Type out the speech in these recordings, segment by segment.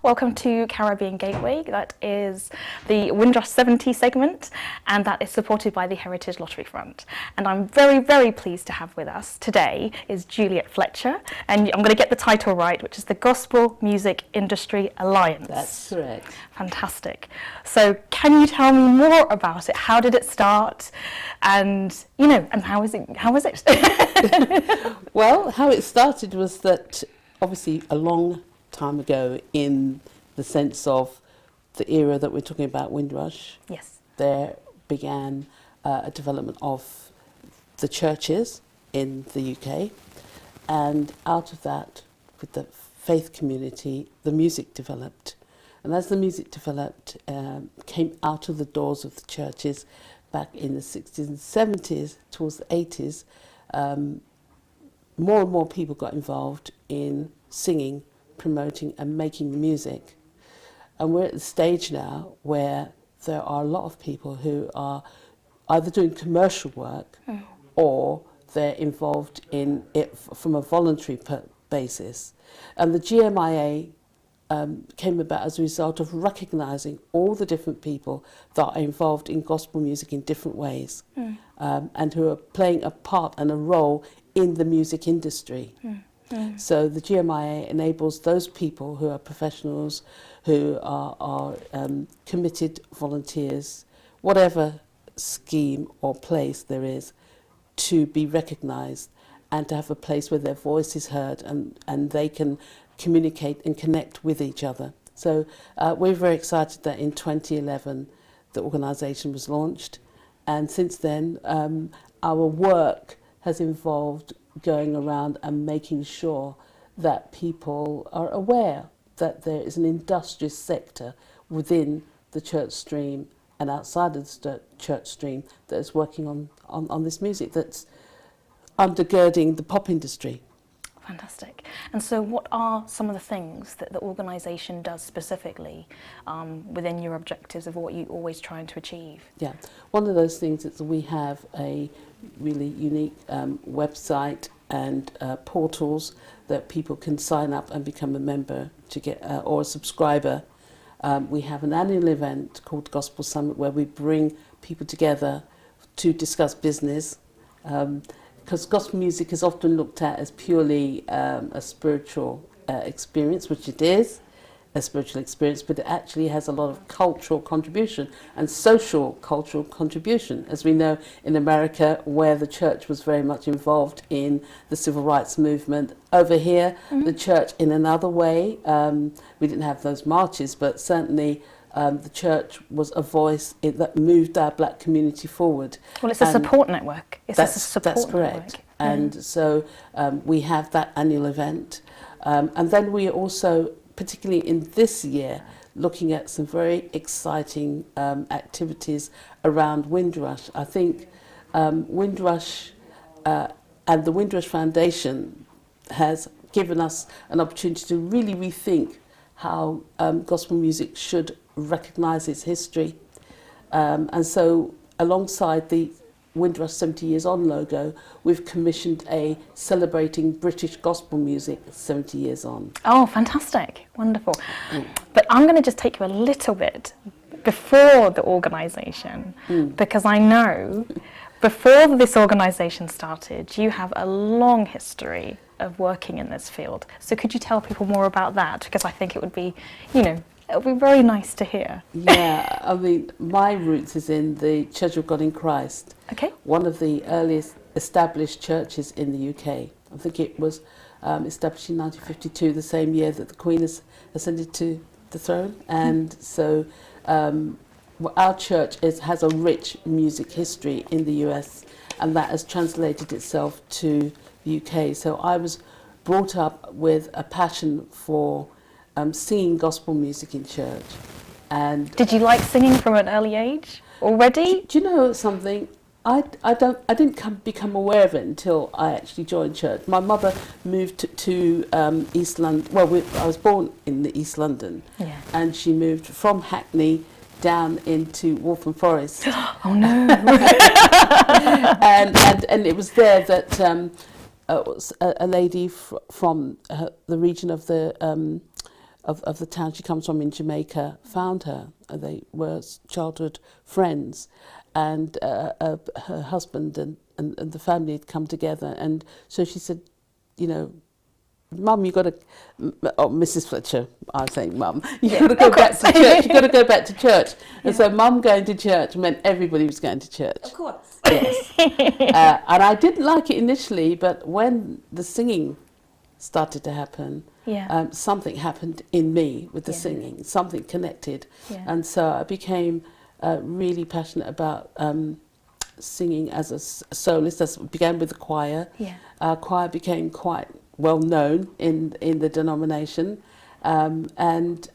Welcome to Caribbean Gateway. That is the Windrush 70 segment, and that is supported by the Heritage Lottery Fund. And I'm very, very pleased to have with us today is Juliet Fletcher, and I'm going to get the title right, which is the Gospel Music Industry Alliance. That's correct. Fantastic. So can you tell me more about it? How did it start? And, and how was it? Well, how it started was that obviously a long time ago, in the sense of the era that we're talking about, Windrush, Yes. there began a development of the churches in the UK, and out of that, with the faith community, the music developed. And as the music developed, came out of the doors of the churches back in the 60s and 70s, towards the 80s, more and more people got involved in singing, promoting and making music. And we're at the stage now where there are a lot of people who are either doing commercial work or they're involved in it from a voluntary basis. And the GMIA came about as a result of recognising all the different people that are involved in gospel music in different ways, and who are playing a part and a role in the music industry. So the GMIA enables those people who are professionals, who are committed volunteers, whatever scheme or place there is, to be recognised and to have a place where their voice is heard and they can communicate and connect with each other. So we're very excited that in 2011 the organisation was launched, and since then our work has involved going around and making sure that people are aware that there is an industrious sector within the church stream and outside of the church stream that is working on this music that's undergirding the pop industry. Fantastic. And so what are some of the things that the organisation does specifically within your objectives of what you're always trying to achieve? Yeah, one of those things is that we have a really unique website and portals that people can sign up and become a member to get or a subscriber. We have an annual event called Gospel Summit where we bring people together to discuss business, because gospel music is often looked at as purely a spiritual experience, which it is, a spiritual experience, but it actually has a lot of cultural contribution and social cultural contribution. As we know in America, where the church was very much involved in the civil rights movement, over here the church in another way, we didn't have those marches, but certainly the church was a voice that moved our black community forward. Well, it's a support network. That's correct. Network. And so we have that annual event. And then we also, particularly in this year, looking at some very exciting activities around Windrush. I think Windrush and the Windrush Foundation has given us an opportunity to really rethink how gospel music should recognise its history. And so alongside the Windrush 70 Years On logo, we've commissioned a celebrating British gospel music 70 years on. Oh, fantastic. Wonderful. But I'm going to just take you a little bit before the organisation, because I know before this organisation started, you have a long history of working in this field. So could you tell people more about that? Because I think it would be, it would be very nice to hear. Yeah, I mean, my roots is in the Church of God in Christ. Okay. One of the earliest established churches in the UK. I think it was established in 1952, the same year that the Queen ascended to the throne. And so our church has a rich music history in the US, and that has translated itself to the UK. So I was brought up with a passion for singing gospel music in church. And did you like singing from an early age already? Do you know something? I didn't become aware of it until I actually joined church. My mother moved to East London. Well, I was born in the East London, and she moved from Hackney down into Waltham Forest. Oh no! and it was there that a lady from the region of the of the town she comes from in Jamaica found her. They were childhood friends, and her husband and the family had come together, and so she said, you know, Mum, you got to, oh, Mrs. Fletcher, I'm saying Mum, you got to go back to church. You got to go back to church. And so Mum going to church meant everybody was going to church. Of course. Yes. And I didn't like it initially, but when the singing started to happen, something happened in me with the singing. Something connected, and so I became really passionate about singing as a soloist. I began with the choir. Choir became quite well known in the denomination, and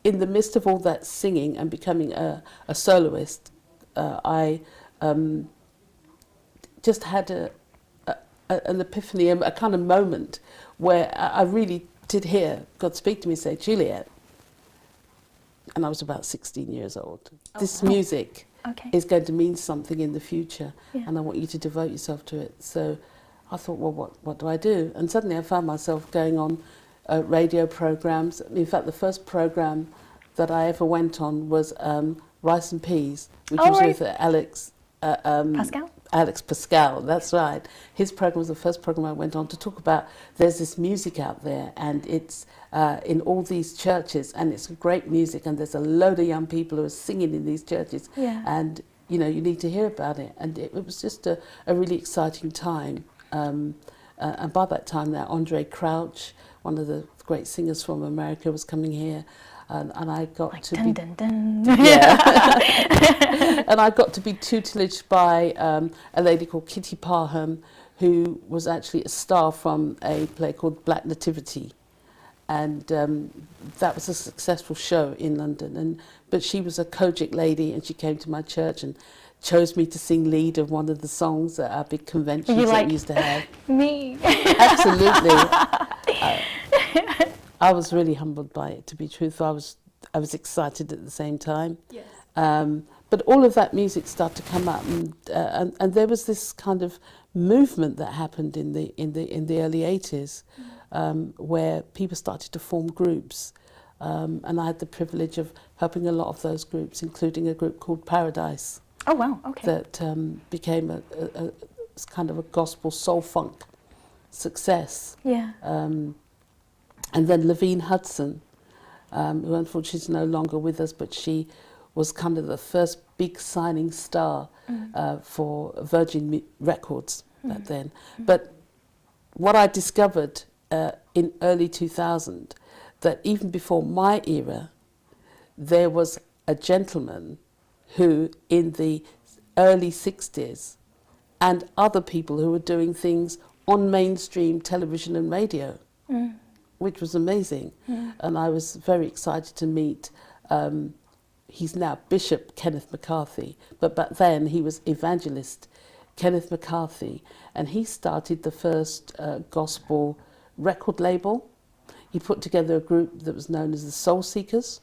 in the midst of all that singing and becoming a soloist, I just had an epiphany, a kind of moment where I really did hear God speak to me and say, Juliet, and I was about 16 years old, this music is going to mean something in the future, and I want you to devote yourself to it. So I thought, well, what do I do? And suddenly I found myself going on radio programs. In fact, the first program that I ever went on was Rice and Peas, which was with Alex Pascal, that's right. His program was the first program I went on to talk about there's this music out there, and it's in all these churches, and it's great music, and there's a load of young people who are singing in these churches, and you know, you need to hear about it. And it was just a really exciting time. And by that time now, Andre Crouch, one of the great singers from America, was coming here, and I got to be and I got to be tutelaged by a lady called Kitty Parham, who was actually a star from a play called Black Nativity, and that was a successful show in London. But she was a Kojic lady, and she came to my church and chose me to sing lead of one of the songs at our big conventions that we used to have. Me. Absolutely. I was really humbled by it, to be truthful. I was excited at the same time. Yes. But all of that music started to come up, and there was this kind of movement that happened in the early 80s, where people started to form groups. And I had the privilege of helping a lot of those groups, including a group called Paradise. Oh wow! Okay. That became a kind of a gospel soul funk success. Yeah. And then Lavine Hudson, who unfortunately is no longer with us, but she was kind of the first big signing star for Virgin Records back then. But what I discovered in early 2000, that even before my era, there was a gentleman who in the early 60s, and other people who were doing things on mainstream television and radio, which was amazing. And I was very excited to meet, he's now Bishop Kenneth McCarthy, but back then he was Evangelist Kenneth McCarthy, and he started the first gospel record label. He put together a group that was known as the Soul Seekers,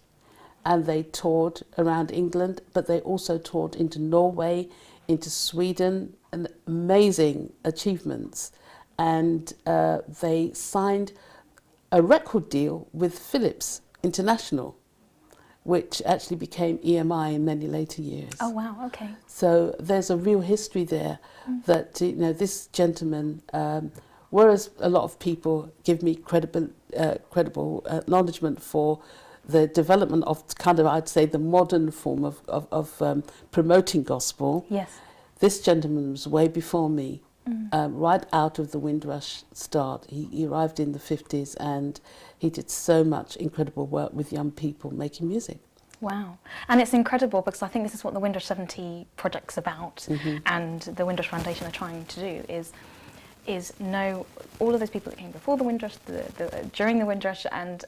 and they toured around England, but they also toured into Norway, into Sweden, and amazing achievements. And they signed a record deal with Philips International, which actually became EMI in many later years. Oh wow! Okay. So there's a real history there that, you know, this gentleman, whereas a lot of people give me credible acknowledgement for the development of kind of, I'd say, the modern form of promoting gospel. Yes. This gentleman was way before me, right out of the Windrush start. He arrived in the 50s, and he did so much incredible work with young people making music. Wow. And it's incredible because I think this is what the Windrush 70 project's about, and the Windrush Foundation are trying to do is know all of those people that came before the Windrush, during the Windrush, and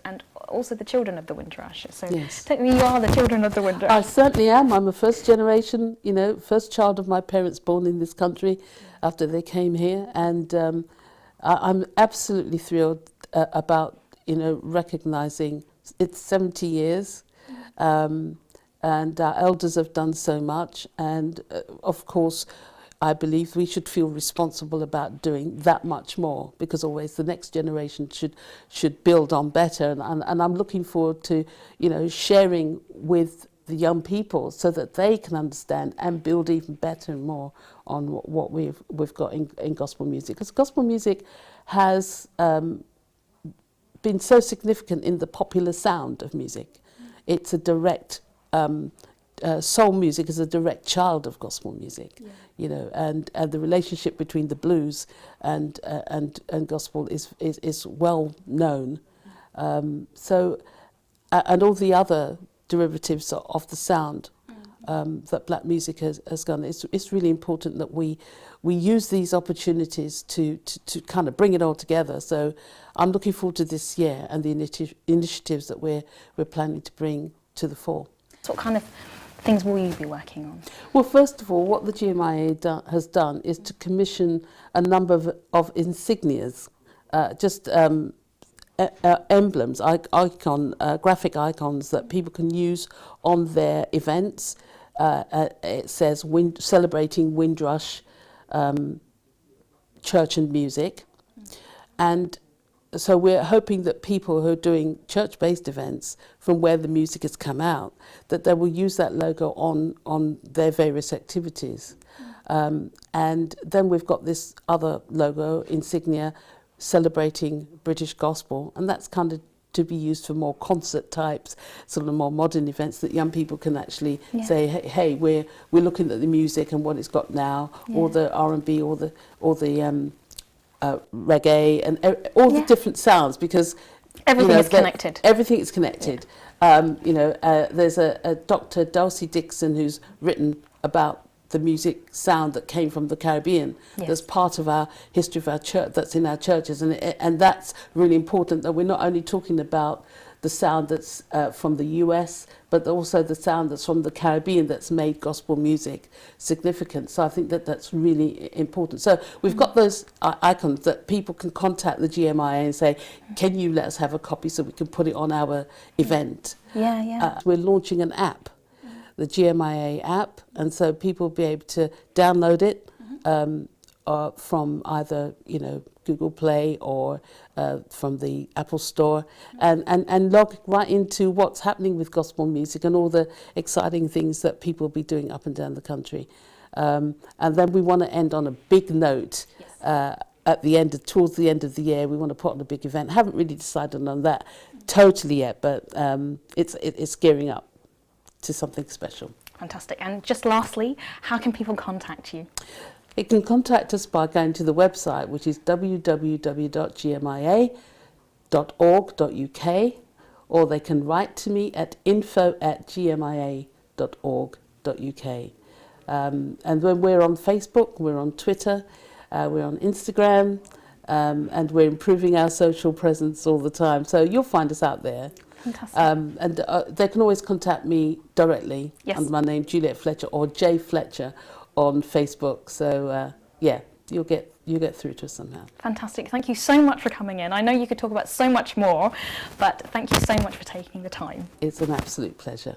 also the children of the Windrush. So technically you are the children of the Windrush. I certainly am. I'm a first generation, you know, first child of my parents born in this country after they came here, and I'm absolutely thrilled about, you know, recognising it's 70 years, and our elders have done so much, and of course I believe we should feel responsible about doing that much more, because always the next generation should build on better. And I'm looking forward to, you know, sharing with the young people so that they can understand and build even better and more on what we've got in gospel music. Because gospel music has been so significant in the popular sound of music. It's a direct soul music is a direct child of gospel music, you know, and the relationship between the blues and gospel is well known. So and all the other derivatives of the sound that black music has gone. It's really important that we use these opportunities to kind of bring it all together. So I'm looking forward to this year and the initiatives that we're planning to bring to the fore. So what kind of things will you be working on? Well, first of all, what the GMIA has done is to commission a number of insignias, emblems, graphic icons that people can use on their events. It says celebrating Windrush church and music, and so we're hoping that people who are doing church-based events from where the music has come out, that they will use that logo on their various activities. And then we've got this other logo, insignia, celebrating British gospel, and that's kind of to be used for more concert types, sort of more modern events that young people can actually say, hey, we're looking at the music and what it's got now, or the R&B, or the reggae, and all the different sounds, because everything is connected. Everything is connected. There's a Dr. Dulcie Dixon who's written about the music sound that came from the Caribbean. That's part of our history of our church, that's in our churches, and that's really important, that we're not only talking about the sound that's from the US, but also the sound that's from the Caribbean that's made gospel music significant. So I think that that's really important. So we've got those icons that people can contact the GMIA and say, can you let us have a copy so we can put it on our event? We're launching an app, the GMIA app, and so people will be able to download it from either, you know, Google Play or from the Apple Store, and log right into what's happening with gospel music and all the exciting things that people will be doing up and down the country. And then we want to end on a big note. Towards the end of the year, we want to put on a big event. Haven't really decided on that totally yet, but it's gearing up to something special. Fantastic. And just lastly, how can people contact you? It can contact us by going to the website, which is www.gmia.org.uk, or they can write to me at info@gmia.org.uk. And when we're on Facebook, we're on Twitter, we're on Instagram, and we're improving our social presence all the time. So you'll find us out there. Fantastic. And they can always contact me directly under my name, Juliet Fletcher, or J Fletcher on Facebook. So you'll get through to us somehow. Fantastic. Thank you so much for coming in. I know you could talk about so much more, but thank you so much for taking the time. It's an absolute pleasure.